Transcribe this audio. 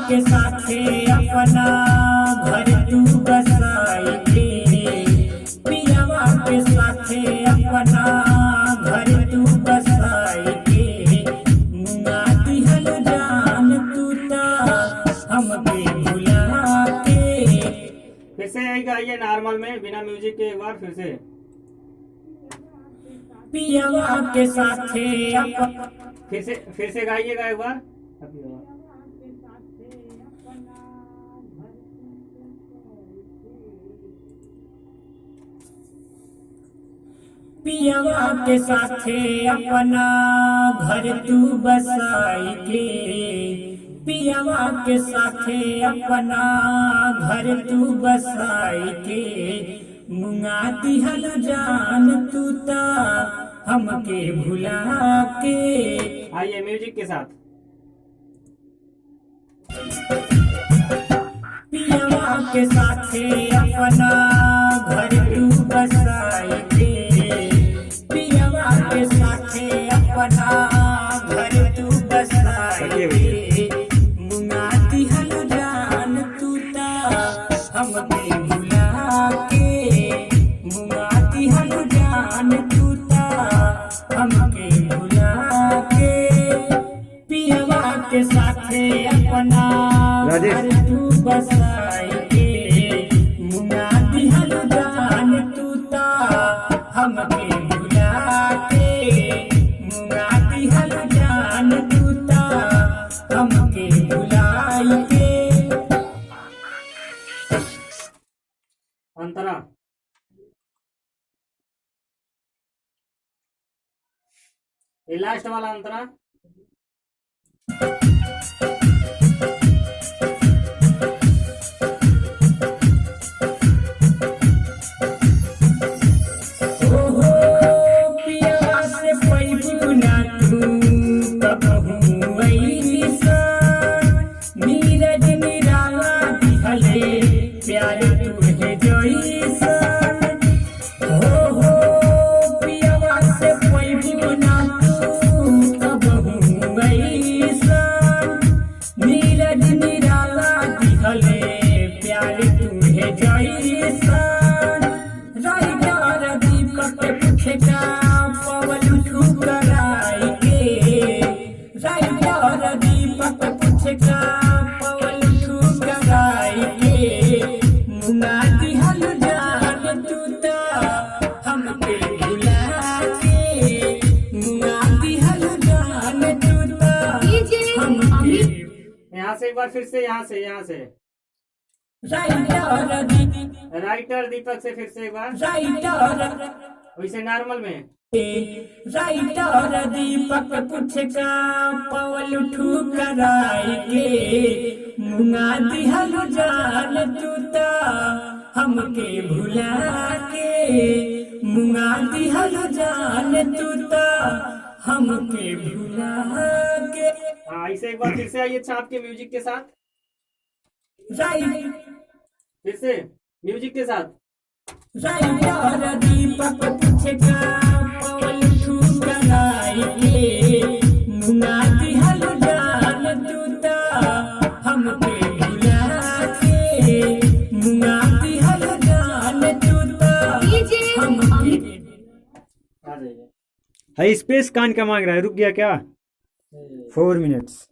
के साथे अपना घर तू बसाई के, पियावा के साथे अपना घर तू बसाई के, मुंगा दिहल जान तू ता हमके भुला के। फिर से यही गाइए नॉर्मल में बिना म्यूजिक के, एक बार फिर से। पियावा के साथे फिर से गाइएगा एक बार। पियावा के साथे अपना घर तू बसाई के, पियावा के साथे अपना घर तू बसाई के, मुंगा दिहल जान तू ता हमके भुला के। आइए म्यूजिक के साथ। पियावा के साथे अपना घर तू बसाई के, पियावा के साथे अपना घर तू बसाई के, मुंगा दिहल जान तू ता हमके भुला के, मुंगा दिहल जान तू ता हमके भुला के। पियावा के साथे अपना घर तू बसाई के, मुंगा दिहल जान तू ता हमके भुला के, मुंगा दिहल जान तू ता हमके भुलाई के। अंतरा ये लास्ट वाला अंतरा। ओहो पियावा से पैबू ना तू कबहू ऐसन, नीरज निराला दिहले प्यार तुहे जैसन। ओहो पियावा से पैबू ना तू कबहू ऐसन, नीरज निराला दिहले प्यार तुहे जैसन। राइटर दीपक पूछे का पवन ठुकराई के, राइटर दीपक पूछे का पवन ठुकराई के, मुंगा दिहल जान तू ता हमके भुला के, मुंगा दिहल जान तू ता हमके। यहाँ से एक बार फिर से, यहाँ से राइटर दीपक से फिर से एक बार, वैसे नॉर्मल में। राइटर दीपक पूछे का पवल ठुकराई के, मुंगा दिहल जान तू ता हमके भुला के, मुंगा दिहल जान तू ता हमके भुला के। हाँ ऐसे एक बार फिर से आइए छाप के म्यूजिक के साथ। फिर से म्यूजिक के साथ। राइटर दीपक पूछे का पवल ठुकराई के, मुंगा दिहल जान तू ता हमके भुला के, मुंगा दिहल जान तू ता हमके। है स्पेस कान का मांग रहा है, रुक गया क्या? 4 मिनट्स।